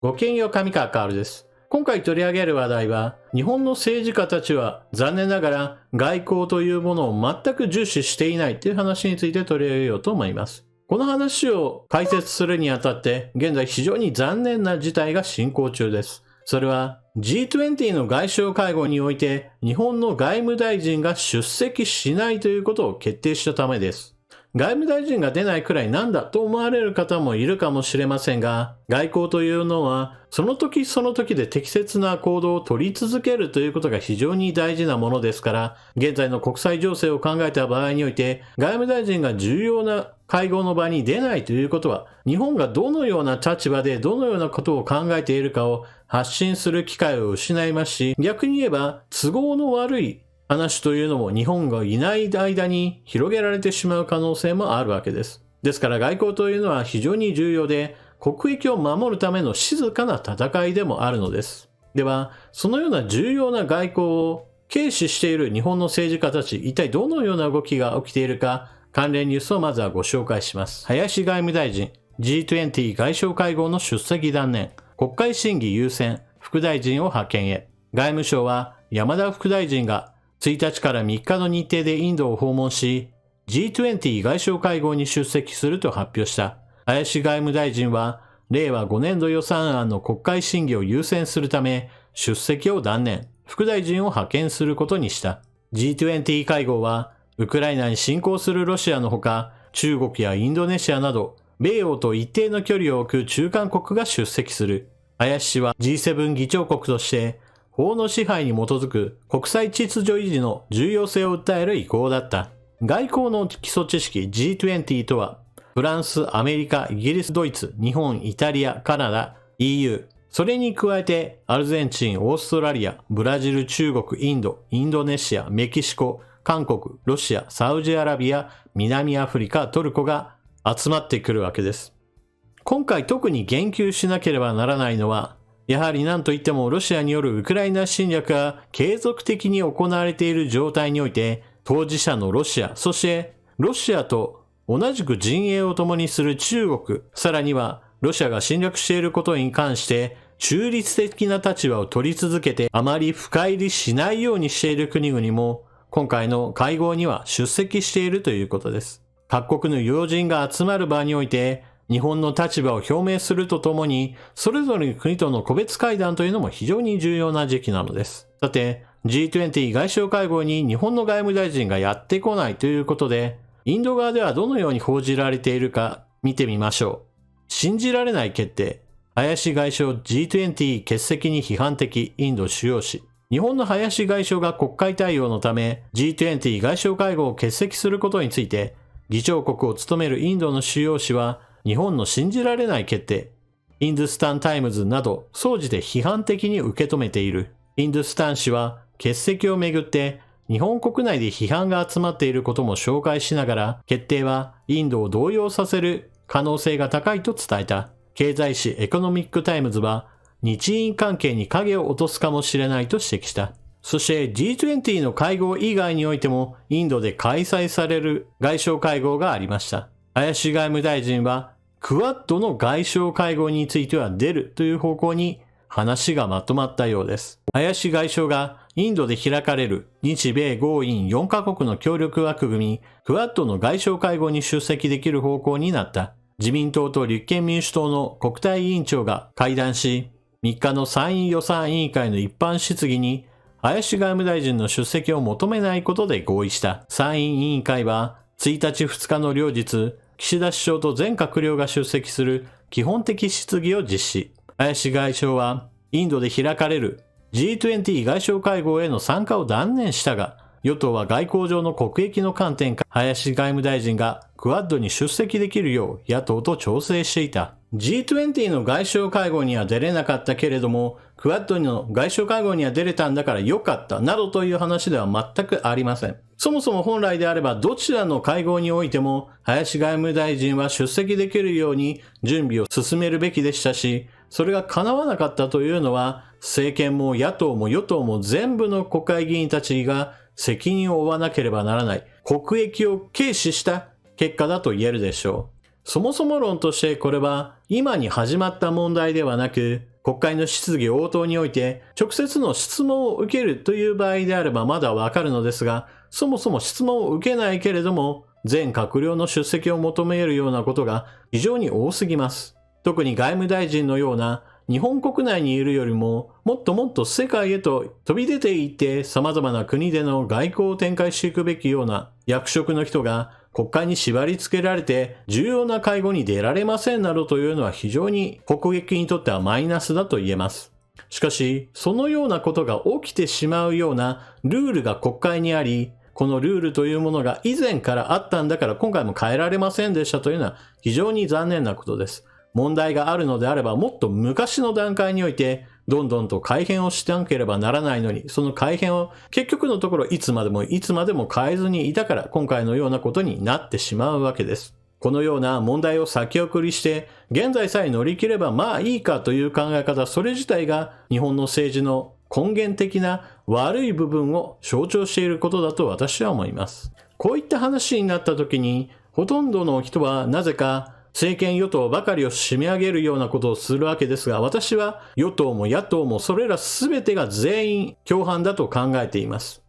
ごきげんよう、上川かおるです。今回取り上げる話題は、日本の政治家たちは残念ながら外交というものを全く重視していないという話について取り上げようと思います。この話を解説するにあたって、現在非常に残念な事態が進行中です。それは G20 の外相会合において日本の外務大臣が出席しないということを決定したためです。外務大臣が出ないくらいなんだと思われる方もいるかもしれませんが、外交というのはその時その時で適切な行動を取り続けるということが非常に大事なものですから、現在の国際情勢を考えた場合において、外務大臣が重要な会合の場に出ないということは、日本がどのような立場でどのようなことを考えているかを発信する機会を失いますし、逆に言えば都合の悪い話というのも日本がいない間に広げられてしまう可能性もあるわけです。ですから外交というのは非常に重要で、国益を守るための静かな戦いでもあるのです。では、そのような重要な外交を軽視している日本の政治家たち、一体どのような動きが起きているか、関連ニュースをまずはご紹介します。林外務大臣、G20 外相会合の出席断念、国会審議優先、副大臣を派遣へ。外務省は山田副大臣が1日から3日の日程でインドを訪問し、G20 外相会合に出席すると発表した。林外務大臣は、令和5年度予算案の国会審議を優先するため、出席を断念、副大臣を派遣することにした。G20 会合は、ウクライナに侵攻するロシアのほか、中国やインドネシアなど、米欧と一定の距離を置く中間国が出席する。林氏は G7 議長国として、法の支配に基づく国際秩序維持の重要性を訴える意向だった。外交の基礎知識 G20 とは、フランス、アメリカ、イギリス、ドイツ、日本、イタリア、カナダ、EU、それに加えてアルゼンチン、オーストラリア、ブラジル、中国、インド、インドネシア、メキシコ、韓国、ロシア、サウジアラビア、南アフリカ、トルコが集まってくるわけです。今回特に言及しなければならないのは、やはり何といってもロシアによるウクライナ侵略が継続的に行われている状態において、当事者のロシア、そしてロシアと同じく陣営を共にする中国、さらにはロシアが侵略していることに関して中立的な立場を取り続けてあまり深入りしないようにしている国々も今回の会合には出席しているということです。各国の要人が集まる場において日本の立場を表明するとともに、それぞれの国との個別会談というのも非常に重要な時期なのです。さて、G20 外相会合に日本の外務大臣がやってこないということで、インド側ではどのように報じられているか見てみましょう。信じられない決定。林外相 G20 欠席に批判的インド主要紙。日本の林外相が国会対応のため G20 外相会合を欠席することについて、議長国を務めるインドの主要紙は、日本の信じられない決定。インドゥスタンタイムズなど、総じて批判的に受け止めている。インドゥスタン紙は、欠席をめぐって、日本国内で批判が集まっていることも紹介しながら、決定はインドを動揺させる可能性が高いと伝えた。経済誌エコノミックタイムズは、日印関係に影を落とすかもしれないと指摘した。そして G20 の会合以外においても、インドで開催される外相会合がありました。林外務大臣は、クアッドの外相会合については出るという方向に話がまとまったようです。林外相がインドで開かれる日米豪印4カ国の協力枠組み、クアッドの外相会合に出席できる方向になった。自民党と立憲民主党の国対委員長が会談し、3日の参院予算委員会の一般質疑に林外務大臣の出席を求めないことで合意した。参院委員会は1日2日の両日、岸田首相と全閣僚が出席する基本的質疑を実施。林外相はインドで開かれる G20 外相会合への参加を断念したが、与党は外交上の国益の観点から林外務大臣がクアッドに出席できるよう野党と調整していた。G20 の外相会合には出れなかったけれども、クアッドの外相会合には出れたんだから良かったなどという話では全くありません。そもそも本来であればどちらの会合においても林外務大臣は出席できるように準備を進めるべきでしたし、それが叶わなかったというのは政権も野党も与党も全部の国会議員たちが責任を負わなければならない国益を軽視した結果だと言えるでしょう。そもそも論としてこれは今に始まった問題ではなく、国会の質疑応答において直接の質問を受けるという場合であればまだわかるのですが、そもそも質問を受けないけれども、全閣僚の出席を求めるようなことが非常に多すぎます。特に外務大臣のような日本国内にいるよりももっともっと世界へと飛び出ていって様々な国での外交を展開していくべきような役職の人が国会に縛り付けられて重要な会合に出られませんなどというのは非常に国益にとってはマイナスだと言えます。しかし、そのようなことが起きてしまうようなルールが国会にあり、このルールというものが以前からあったんだから今回も変えられませんでしたというのは非常に残念なことです。問題があるのであればもっと昔の段階においてどんどんと改変をしなければならないのに、その改変を結局のところいつまでも変えずにいたから今回のようなことになってしまうわけです。このような問題を先送りして現在さえ乗り切ればまあいいかという考え方、それ自体が日本の政治の根源的な悪い部分を象徴していることだと私は思います。こういった話になった時にほとんどの人はなぜか政権与党ばかりを締め上げるようなことをするわけですが、私は与党も野党もそれら全てが全員共犯だと考えています。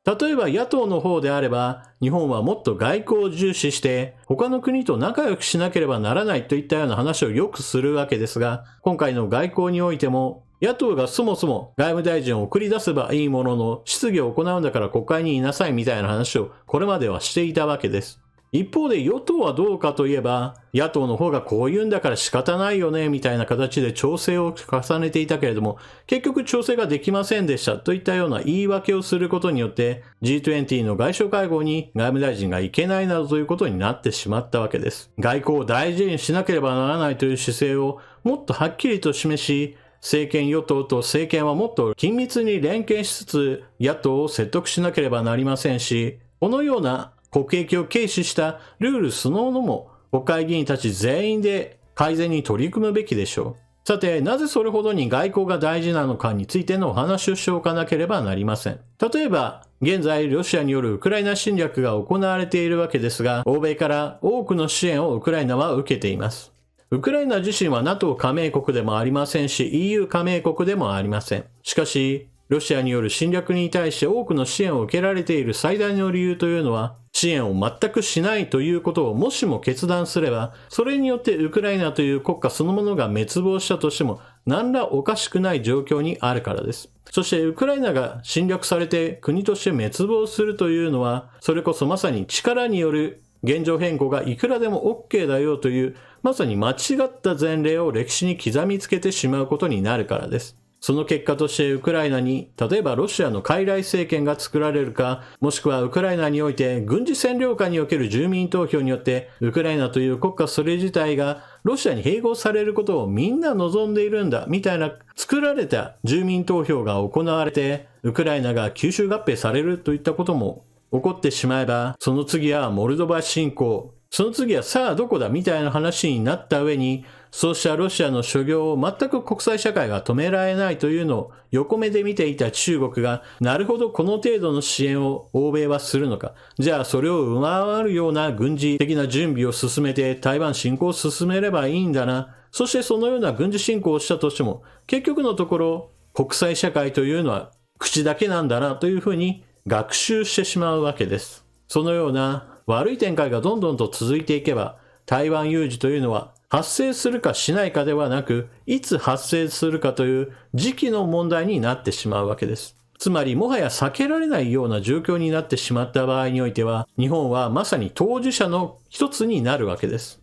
例えば野党の方であれば、日本はもっと外交を重視して他の国と仲良くしなければならないといったような話をよくするわけですが、今回の外交においても野党がそもそも外務大臣を送り出せばいいものの質疑を行うんだから国会にいなさいみたいな話をこれまではしていたわけです。一方で与党はどうかといえば、野党の方がこう言うんだから仕方ないよねみたいな形で調整を重ねていたけれども、結局調整ができませんでしたといったような言い訳をすることによって G20 の外相会合に外務大臣が行けないなどということになってしまったわけです。外交を大事にしなければならないという姿勢をもっとはっきりと示し、政権与党と政権はもっと緊密に連携しつつ野党を説得しなければなりませんし、このような国益を軽視したルールそのものも国会議員たち全員で改善に取り組むべきでしょう。さて、なぜそれほどに外交が大事なのかについてのお話をしておかなければなりません。例えば、現在ロシアによるウクライナ侵略が行われているわけですが、欧米から多くの支援をウクライナは受けています。ウクライナ自身は NATO 加盟国でもありませんし、EU 加盟国でもありません。しかし、ロシアによる侵略に対して多くの支援を受けられている最大の理由というのは、支援を全くしないということをもしも決断すれば、それによってウクライナという国家そのものが滅亡したとしても何らおかしくない状況にあるからです。そしてウクライナが侵略されて国として滅亡するというのは、それこそまさに力による現状変更がいくらでも OK だよという、まさに間違った前例を歴史に刻みつけてしまうことになるからです。その結果としてウクライナに、例えばロシアの傀儡政権が作られるか、もしくはウクライナにおいて軍事占領下における住民投票によって、ウクライナという国家それ自体がロシアに併合されることをみんな望んでいるんだ、みたいな作られた住民投票が行われて、ウクライナが吸収合併されるといったことも起こってしまえば、その次はモルドバ侵攻、その次はさあどこだみたいな話になった上に、そうしたロシアの所業を全く国際社会が止められないというのを横目で見ていた中国が、なるほどこの程度の支援を欧米はするのか。じゃあそれを上回るような軍事的な準備を進めて台湾侵攻を進めればいいんだな。そしてそのような軍事侵攻をしたとしても、結局のところ国際社会というのは口だけなんだなというふうに学習してしまうわけです。そのような悪い展開がどんどんと続いていけば、台湾有事というのは発生するかしないかではなく、いつ発生するかという時期の問題になってしまうわけです。つまりもはや避けられないような状況になってしまった場合においては、日本はまさに当事者の一つになるわけです。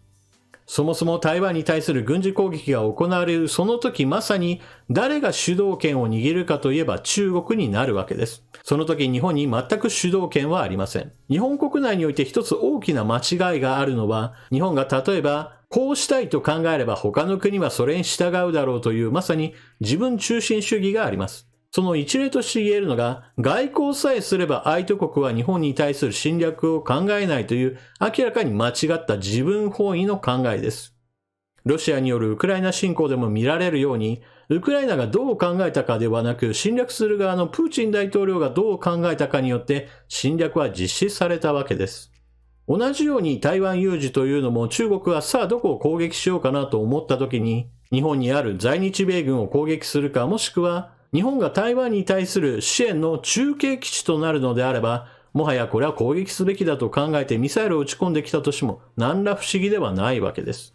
そもそも台湾に対する軍事攻撃が行われるその時、まさに誰が主導権を握るかといえば中国になるわけです。その時日本に全く主導権はありません。日本国内において一つ大きな間違いがあるのは、日本が例えばこうしたいと考えれば他の国はそれに従うだろうというまさに自分中心主義があります。その一例として言えるのが、外交さえすれば相手国は日本に対する侵略を考えないという明らかに間違った自分本位の考えです。ロシアによるウクライナ侵攻でも見られるように、ウクライナがどう考えたかではなく、侵略する側のプーチン大統領がどう考えたかによって侵略は実施されたわけです。同じように台湾有事というのも中国はさあどこを攻撃しようかなと思った時に、日本にある在日米軍を攻撃するか、もしくは日本が台湾に対する支援の中継基地となるのであれば、もはやこれは攻撃すべきだと考えてミサイルを撃ち込んできたとしても何ら不思議ではないわけです。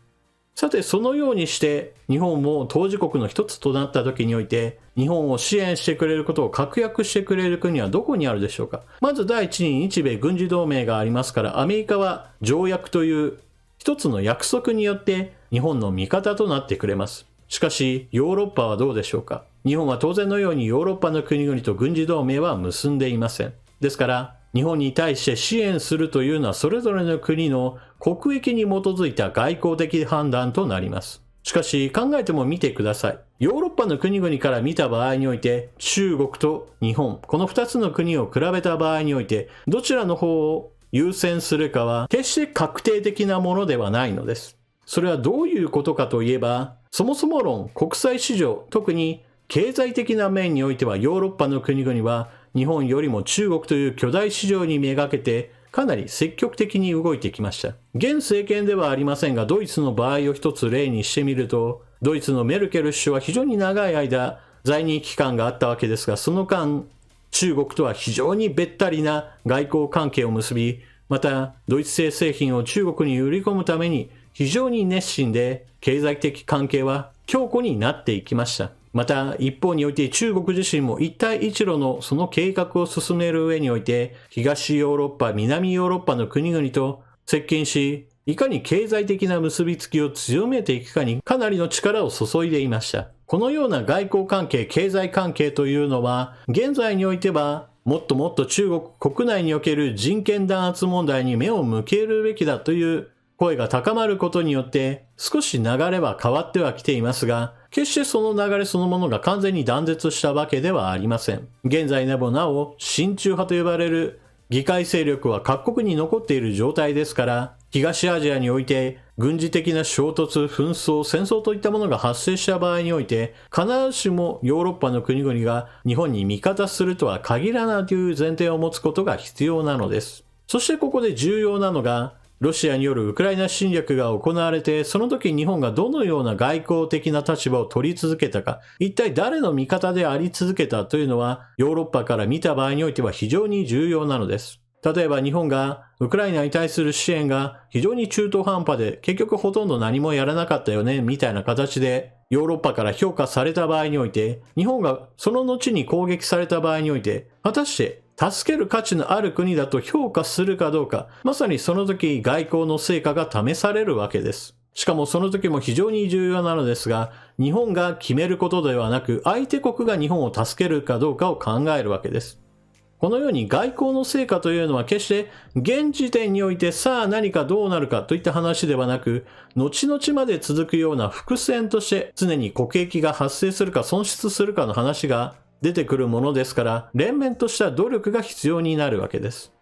さて、そのようにして日本も当事国の一つとなった時において、日本を支援してくれることを確約してくれる国はどこにあるでしょうか。まず第一に日米軍事同盟がありますから、アメリカは条約という一つの約束によって日本の味方となってくれます。しかし、ヨーロッパはどうでしょうか。日本は当然のようにヨーロッパの国々と軍事同盟は結んでいません。ですから、日本に対して支援するというのはそれぞれの国の国益に基づいた外交的判断となります。しかし考えてもみてください。ヨーロッパの国々から見た場合において、中国と日本、この2つの国を比べた場合において、どちらの方を優先するかは決して確定的なものではないのです。それはどういうことかといえば、そもそも論国際市場、特に経済的な面においてはヨーロッパの国々は日本よりも中国という巨大市場にめがけてかなり積極的に動いてきました。現政権ではありませんが、ドイツの場合を一つ例にしてみると、ドイツのメルケル首相は非常に長い間在任期間があったわけですが、その間中国とは非常にべったりな外交関係を結び、またドイツ製製品を中国に売り込むために非常に熱心で経済的関係は強固になっていきました。また一方において中国自身も一帯一路のその計画を進める上において、東ヨーロッパ、南ヨーロッパの国々と接近し、いかに経済的な結びつきを強めていくかにかなりの力を注いでいました。このような外交関係、経済関係というのは、現在においてはもっともっと中国国内における人権弾圧問題に目を向けるべきだという声が高まることによって少し流れは変わってはきていますが、決してその流れそのものが完全に断絶したわけではありません。現在でもなお親中派と呼ばれる議会勢力は各国に残っている状態ですから、東アジアにおいて軍事的な衝突、紛争、戦争といったものが発生した場合において、必ずしもヨーロッパの国々が日本に味方するとは限らないという前提を持つことが必要なのです。そしてここで重要なのが、ロシアによるウクライナ侵略が行われて、その時日本がどのような外交的な立場を取り続けたか、一体誰の味方であり続けたというのは、ヨーロッパから見た場合においては非常に重要なのです。例えば日本がウクライナに対する支援が非常に中途半端で、結局ほとんど何もやらなかったよね、みたいな形で、ヨーロッパから評価された場合において、日本がその後に攻撃された場合において、果たして助ける価値のある国だと評価するかどうか、まさにその時外交の成果が試されるわけです。しかもその時も非常に重要なのですが、日本が決めることではなく、相手国が日本を助けるかどうかを考えるわけです。このように外交の成果というのは決して現時点においてさあ何かどうなるかといった話ではなく、後々まで続くような伏線として常に国益が発生するか損失するかの話が出てくるものですから、連綿とした努力が必要になるわけです。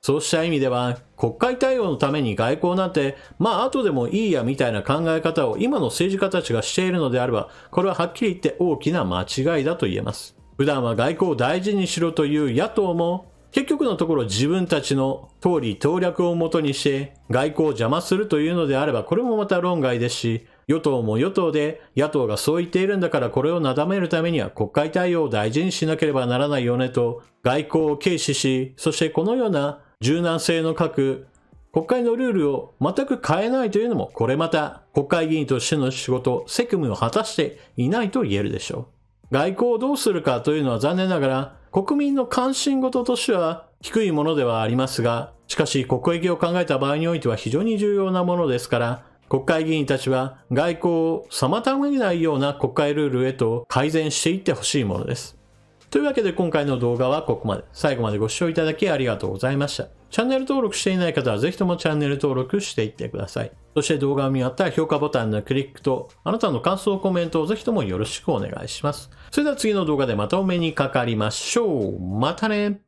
そうした意味では、国会対応のために外交なんて、後でもいいやみたいな考え方を今の政治家たちがしているのであれば、これははっきり言って大きな間違いだと言えます。普段は外交を大事にしろという野党も、結局のところ自分たちの党利党略をもとにして外交を邪魔するというのであれば、これもまた論外ですし、与党も与党で野党がそう言っているんだからこれをなだめるためには国会対応を大事にしなければならないよねと外交を軽視し、そしてこのような柔軟性の欠く国会のルールを全く変えないというのも、これまた国会議員としての仕事、責務を果たしていないと言えるでしょう。外交をどうするかというのは残念ながら国民の関心事としては低いものではありますが、しかし国益を考えた場合においては非常に重要なものですから、国会議員たちは外交を妨げないような国会ルールへと改善していってほしいものです。というわけで今回の動画はここまで。最後までご視聴いただきありがとうございました。チャンネル登録していない方はぜひともチャンネル登録していってください。そして動画を見終わったら評価ボタンのクリックとあなたの感想コメントをぜひともよろしくお願いします。それでは次の動画でまたお目にかかりましょう。またね。